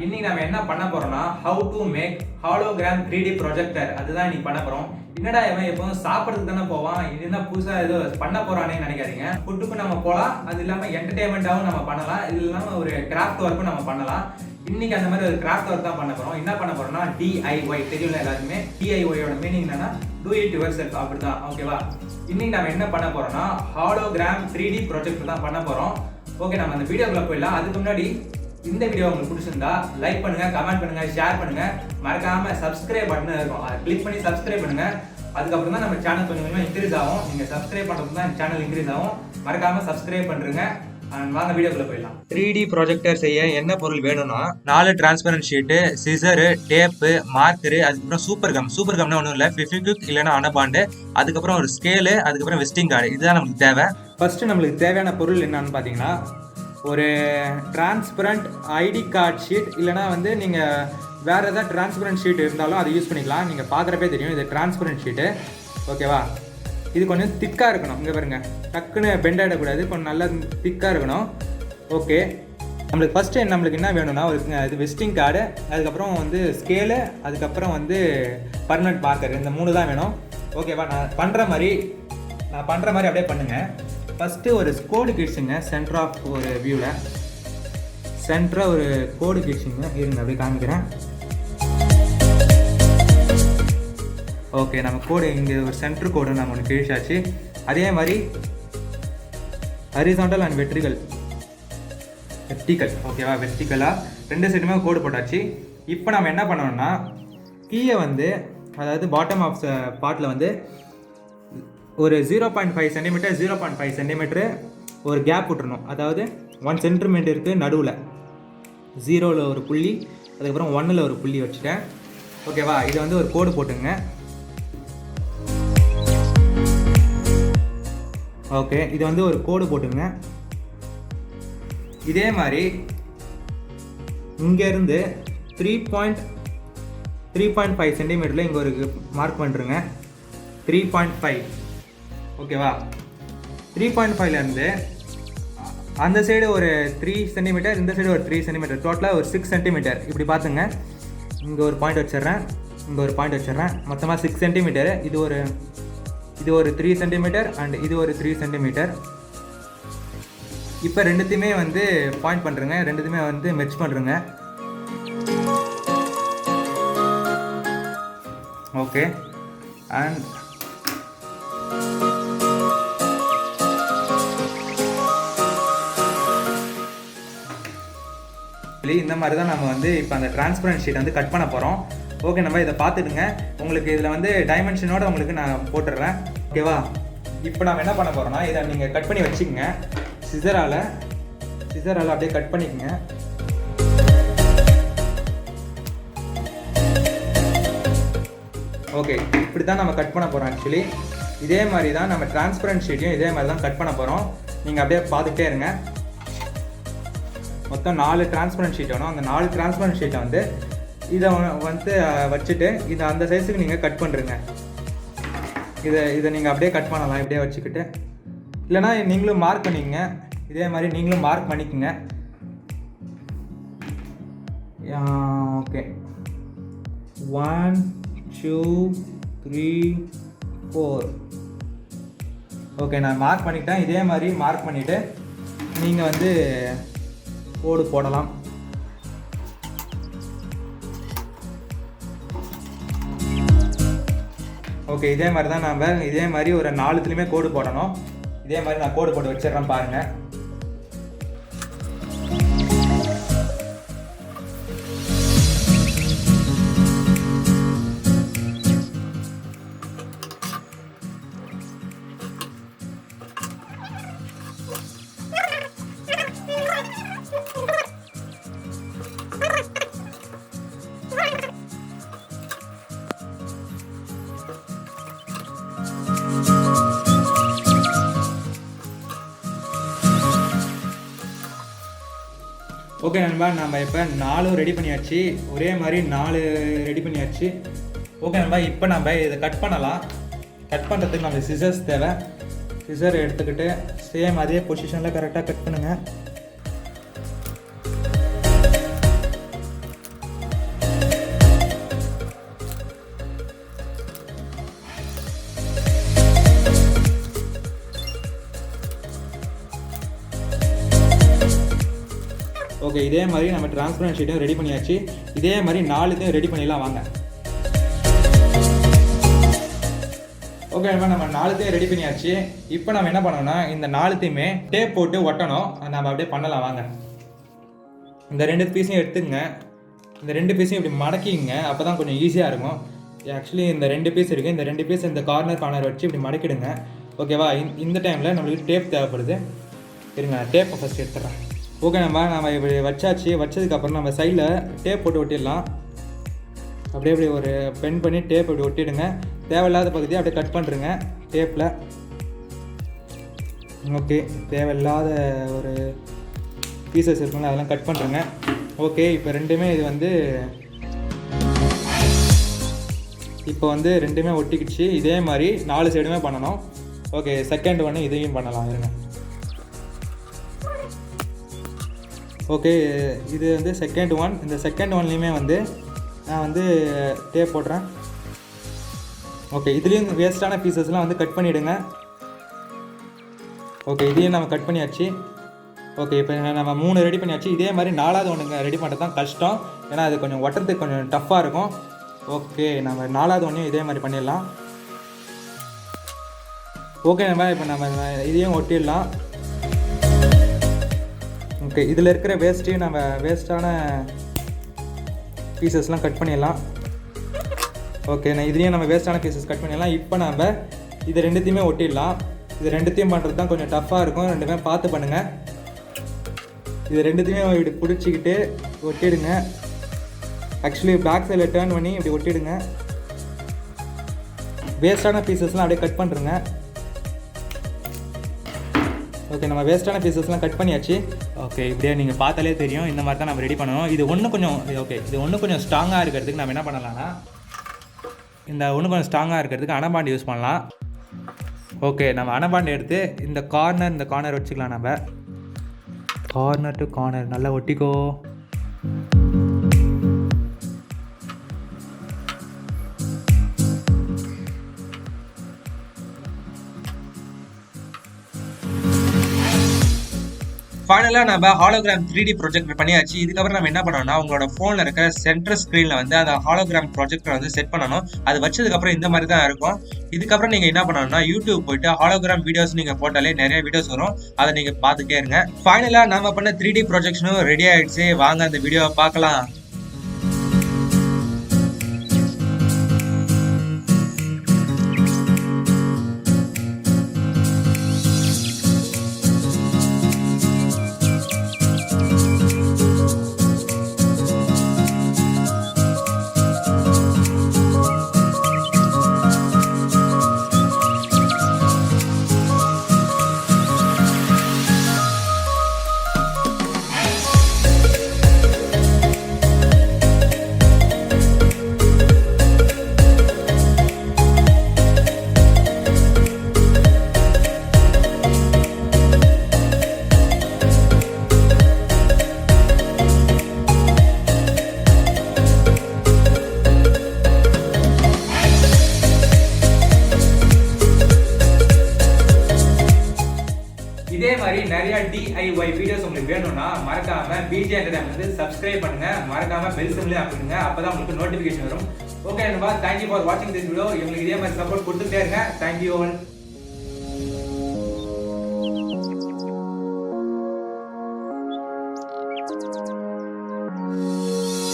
இன்னைக்கு நம்ம என்ன பண்ண போறோம்னா how to make hologram 3D projector அதுதான் இன்னைக்கு பண்ண போறோம். என்னடா இவன் எப்பவும் சாப்பிடுறதுக்கு தானே போவான், இது என்ன புதுசா ஏதோ பண்ண போறானே நினைக்காதீங்க. ஃபுட்டுக்கு நம்ம போகலாம், அது இல்லாம என்டர்டைன்மெண்ட்டாகவும் நம்ம பண்ணலாம், இது இல்லாம ஒரு கிராஃப்ட் ஒர்க்கும் நம்ம பண்ணலாம். இன்னைக்கு அந்த மாதிரி ஒரு கிராஃப்ட் ஒர்க் தான் பண்ண போறோம். என்ன பண்ண போறோம்னா DIY தெரியும்ல எல்லாருக்குமே. DIY-யோட மீனிங் என்னன்னா do it yourself அப்படிதான், ஓகேவா? இன்னைக்கு நம்ம என்ன பண்ண போறோம்னா hologram 3D ப்ராஜெக்ட் தான் பண்ண போறோம். ஓகே, நம்ம அந்த வீடியோக்குள்ள போயிடலாம். அதுக்கு முன்னாடி இந்த வீடியோ உங்களுக்கு பிடிச்சிருந்தா லைக் பண்ணுங்க, கமெண்ட் பண்ணுங்க, ஷேர் பண்ணுங்க, மறக்காம சப்ஸ்கிரைப் பட்டன் இருக்கும், அதை கிளிக் பண்ணி சப்ஸ்கிரைப் பண்ணுங்க. அதுக்கப்புறம் தான் நம்ம சேனல் கொஞ்சம் கொஞ்சமாக இன்க்ரீஸ் ஆகும். நீங்க சப்ஸ்கிரைப் பண்ணுறது தான் சேனல் இன்க்ரீஸ் ஆகும். மறக்காம சப்ஸ்கிரைப் பண்ணுங்க. வாங்க வீடியோக்குள்ள போயிடலாம். 3D ப்ராஜெக்டர் செய்ய என்ன பொருள் வேணும்னா 4 transparent sheet, scissor, tape, marker, அதுக்கப்புறம் சூப்பர் கம்னா ஒன்றும் இல்லை, ஃபெவிக்விக் இல்லைன்னா அனபாண்டு, அதுக்கப்புறம் ஒரு ஸ்கேலு, அதுக்கப்புறம் விசிட்டிங் கார்டு. இதுதான் நமக்கு தேவை. ஃபர்ஸ்ட் நம்மளுக்கு தேவையான பொருள் என்னன்னு பார்த்தீங்கன்னா ஒரு டிரான்ஸ்பரண்ட் ஐடி கார்டு ஷீட், இல்லைனா வந்து நீங்கள் வேறு ஏதாவது டிரான்ஸ்பரண்ட் ஷீட் இருந்தாலும் அதை யூஸ் பண்ணிக்கலாம். நீங்கள் பார்க்குறப்பே தெரியும் இது டிரான்ஸ்பரண்ட் ஷீட்டு, ஓகேவா? இது கொஞ்சம் திக்காக இருக்கணும். இங்கே பாருங்க, டக்குன்னு பெண்ட் ஆகிடக்கூடாது, கொஞ்சம் நல்லா திக்காக இருக்கணும். ஓகே, நம்மளுக்கு ஃபஸ்ட்டு நம்மளுக்கு என்ன வேணும்னா ஒரு இது விசிட்டிங் கார்டு, அதுக்கப்புறம் வந்து ஸ்கேலு, அதுக்கப்புறம் வந்து பர்மனெண்ட் மார்க்கர், இந்த 3 தான் வேணும். ஓகேவா? நான் பண்ணுற மாதிரி அப்படியே பண்ணுங்கள். ஃபஸ்ட்டு ஒரு கோடு கிழிச்சுங்க, சென்டர் ஆஃப் ஒரு வியூவில் சென்டராக ஒரு கோடு கிழிச்சுங்க. இருங்க அப்படியே காமிக்கிறேன். ஓகே, நம்ம கோடு இங்கே ஒரு சென்டர் கோடு நம்ம ஒன்று கிழிச்சாச்சு. அதே மாதிரி ஹரிசாண்டல் அண்ட் வெர்டிகல், ஓகேவா? வெர்டிகலாக 2 சைடுமே கோடு போட்டாச்சு. இப்போ நம்ம என்ன பண்ணோம்னா கீழே வந்து, அதாவது பாட்டம் ஆஃப் பார்ட்டில் வந்து ஒரு 0.5 சென்டிமீட்டர் 0.5 சென்டிமீட்டரு ஒரு கேப் விட்டுறணும். அதாவது 1 சென்டிமீட்டருக்கு நடுவில் 0ல் ஒரு புள்ளி, அதுக்கப்புறம் 1ல் ஒரு புள்ளி வச்சுட்டேன். ஓகேவா? இதை வந்து ஒரு கோடு போட்டுங்க. ஓகே, இது வந்து ஒரு கோடு போட்டுங்க. இதே மாதிரி இங்கேருந்து 3.5 சென்டிமீட்டரில் இங்கே ஒரு மார்க் பண்ணுறேங்க. 3.5, ஓகேவா? 3.5லேருந்து அந்த சைடு ஒரு 3 சென்டிமீட்டர், இந்த சைடு ஒரு 3 சென்டிமீட்டர், டோட்டலாக ஒரு 6 சென்டிமீட்டர். இப்படி பார்த்துங்க. இங்கே ஒரு பாயிண்ட் வச்சிடுறேன், இங்கே ஒரு பாயிண்ட் வச்சிடுறேன். மொத்தமாக 6 சென்டிமீட்டர். இது ஒரு 3 சென்டிமீட்டர் அண்ட் இது ஒரு 3 சென்டிமீட்டர். இப்போ ரெண்டுத்தையுமே வந்து பாயிண்ட் பண்ணுறேங்க, ரெண்டுத்தையுமே வந்து மெர்ஜ் பண்ணுறேங்க. ஓகே, அண்ட் இந்த மாதிரி தான் நம்ம வந்து இப்போ அந்த டிரான்ஸ்பரண்ட் ஷீட் வந்து கட் பண்ண போகிறோம். ஓகே, நம்ம இதை பார்த்துடுங்க. உங்களுக்கு இதில் வந்து டைமென்ஷனோட உங்களுக்கு நான் போட்டுடுறேன், ஓகேவா? இப்போ நம்ம என்ன பண்ண போகிறோம்னா இதை நீங்கள் கட் பண்ணி வச்சுக்கோங்க. சிசரால் அப்படியே கட் பண்ணிக்கோங்க. ஓகே, இப்படி தான் நம்ம கட் பண்ண போகிறோம். ஆக்சுவலி இதே மாதிரி தான் நம்ம டிரான்ஸ்பரண்ட் ஷீட்டையும் இதே மாதிரி தான் கட் பண்ண போகிறோம். நீங்கள் அப்படியே பார்த்துக்கிட்டே இருங்க. மொத்தம் 4 டிரான்ஸ்பரண்ட் ஷீட் வேணும். அந்த 4 டிரான்ஸ்பரண்ட் ஷீட்டை வந்து இதை வந்து வச்சுட்டு இதை அந்த சைஸுக்கு நீங்கள் கட் பண்ணுறீங்க. இதை நீங்கள் அப்படியே கட் பண்ணலாம், இப்படியே வச்சுக்கிட்டு. இல்லைனா நீங்களும் மார்க் பண்ணிக்கங்க. இதே மாதிரி நீங்களும் மார்க் பண்ணிக்கோங்க. ஓகே, 1 2 3 4. ஓகே, நான் மார்க் பண்ணிக்கிட்டேன். இதே மாதிரி மார்க் பண்ணிவிட்டு நீங்கள் வந்து கோடு போடலாம். ஓகே, இதே மாதிரி தான் நம்ம இதே மாதிரி ஒரு 4த்துலேயுமே கோடு போடணும். இதே மாதிரி நான் கோடு போட்டு வச்சிடுறேன் பாருங்கள். ஓகே நண்பா, நம்ம இப்போ 4 ரெடி பண்ணியாச்சு. ஒரே மாதிரி 4 ரெடி பண்ணியாச்சு. ஓகே நண்பா, இப்போ நம்ம இதை கட் பண்ணலாம். கட் பண்ணுறதுக்கு நம்ம சிசர்ஸ் தேவை. சிசர் எடுத்துக்கிட்டு சேம் அதே பொசிஷனில் கரெக்டாக கட் பண்ணுங்கள். ஓகே, இதே மாதிரி நம்ம டிரான்ஸ்பரன்ட் ஷீட்டும் ரெடி பண்ணியாச்சு. இதே மாதிரி 4 இதையும் ரெடி பண்ணிடலாம் வாங்க. ஓகே, நம்ம 4 ரெடி பண்ணியாச்சு. இப்போ நம்ம என்ன பண்ணோம்னா இந்த 4 டேப் போட்டு ஒட்டணும். நம்ம அப்படியே பண்ணலாம் வாங்க. இந்த 2 பீஸையும் எடுத்துங்க. இந்த 2 பீஸையும் இப்படி மடக்கிங்க, அப்போ தான் கொஞ்சம் ஈஸியாக இருக்கும். ஆக்சுவலி இந்த 2 பீஸ் இருக்குது. இந்த 2 பீஸ் இந்த கார்னர் வச்சு இப்படி மடக்கிடுங்க. ஓகேவா? இந்த டைமில் நம்மளுக்கு டேப் தேவைப்படுது. இருங்க, டேப்பை ஃபஸ்ட் எடுத்துடுறேன். ஓகே, நம்ம இப்படி வச்சாச்சு. வச்சதுக்கப்புறம் நம்ம சைடில் டேப் போட்டு ஒட்டிடலாம். அப்படியே ஒரு பென் பண்ணி டேப் இப்படி ஒட்டிடுங்க. தேவையில்லாத பகுதியை அப்படியே கட் பண்ணுறங்க டேப்பில். ஓகே, தேவையில்லாத ஒரு பீசஸ் இருக்குங்க, அதெல்லாம் கட் பண்ணுறங்க. ஓகே, இப்போ ரெண்டுமே இது இப்போ ரெண்டுமே ஒட்டிக்கிடுச்சு. இதே மாதிரி 4 சைடுமே பண்ணணும். ஓகே, செகண்ட் ஒன்று இதையும் பண்ணலாம். இருங்க. ஓகே, இது செகண்ட் ஒன். இந்த செகண்ட் ஒன்லேயுமே நான் டேப் போடுறேன். ஓகே, இதுலேயும் வேஸ்ட்டான பீசஸ்லாம் கட் பண்ணிவிடுங்க. ஓகே, இதையும் நம்ம கட் பண்ணியாச்சு. ஓகே, இப்போ நம்ம 3 ரெடி பண்ணியாச்சு. இதே மாதிரி 4வது ஒன்றுங்க ரெடி பண்ணுறது தான் கஷ்டம். ஏன்னா அது கொஞ்சம் ஒட்டுறதுக்கு கொஞ்சம் டஃப்பாக இருக்கும். ஓகே, நம்ம 4வது ஒன்றையும் இதே மாதிரி பண்ணிடலாம். ஓகே, இப்போ நம்ம இதையும் ஒட்டிடலாம். ஓகே, இதில் இருக்கிற வேஸ்ட்டையும் நம்ம வேஸ்ட்டான பீசஸ்லாம் கட் பண்ணிடலாம். ஓகே, இதுலேயும் நம்ம வேஸ்ட்டான பீசஸ் கட் பண்ணிடலாம். இப்போ நம்ம இது 2த்தையுமே ஒட்டிடலாம். இது 2த்தையும் பண்ணுறது தான் கொஞ்சம் டஃப்பாக இருக்கும். 2மே பார்த்து பண்ணுங்கள். இது 2த்தையுமே இப்படி பிடிச்சிக்கிட்டு ஒட்டிடுங்க. ஆக்சுவலி பேக் சைடில் டேர்ன் பண்ணி இப்படி ஒட்டிடுங்க. வேஸ்ட்டான பீசஸ்லாம் அப்படியே கட் பண்ணுறங்க. ஓகே, நம்ம வேஸ்ட்டான பீசஸ்லாம் கட் பண்ணியாச்சு. ஓகே, இப்படியே நீங்கள் பார்த்தாலே தெரியும். இந்த மாதிரி தான் நம்ம ரெடி பண்ணணும். இது ஒன்று கொஞ்சம் ஸ்ட்ராங்காக இருக்கிறதுக்கு நம்ம என்ன பண்ணலாம்னா இந்த ஒன்று கொஞ்சம் ஸ்ட்ராங்காக இருக்கிறதுக்கு அனபாண்ட் யூஸ் பண்ணலாம். ஓகே, நம்ம அனபாண்ட் எடுத்து இந்த கார்னர் வச்சுக்கலாம். நம்ம கார்னர் டு கார்னர் நல்லா ஒட்டிக்கோ. ஃபைனலாக நம்ம ஹாலோகிராம் 3D ப்ரொஜெக்டர் பண்ணியாச்சு. இதுக்கப்புறம் நம்ம என்ன பண்ணோம்னா உங்களோட ஃபோனில் இருக்கிற சென்டர் ஸ்க்ரீனில் அந்த ஹாலோகிராம் ப்ரொஜெக்டர் செட் பண்ணணும். அது வச்சதுக்கப்புறம் இந்த மாதிரி தான் இருக்கும். இதுக்கப்புறம் நீங்கள் என்ன பண்ணணும்னா யூடியூப் போயிட்டு ஹாலோகிராம் வீடியோஸ் நீங்கள் போட்டாலே நிறைய வீடியோஸ் வரும். அதை நீங்கள் பார்த்துட்டே இருங்க. ஃபைனலாக நம்ம பண்ண 3D ப்ரொஜெக்ஷனும் ரெடி ஆகிடுச்சு. வாங்க அந்த வீடியோவை பார்க்கலாம். இதே மாதிரி நிறைய DIY வீடியோஸ் உங்களுக்கு வேணும்னா மறக்காம BJ Entertainment சப்ஸ்கிரைப் பண்ணுங்க. மறக்காம பெல் சிம்பிளையும் அமுக்குங்க. அப்பதான் உங்களுக்கு நோட்டிபிகேஷன் வரும். ஓகே நண்பா, தேங்க்யூ ஃபார் வாட்சிங் திஸ் வீடியோ. உங்களுக்கு இதே மாதிரி சப்போர்ட் கொடுத்துட்டே இருங்க. Thank you all.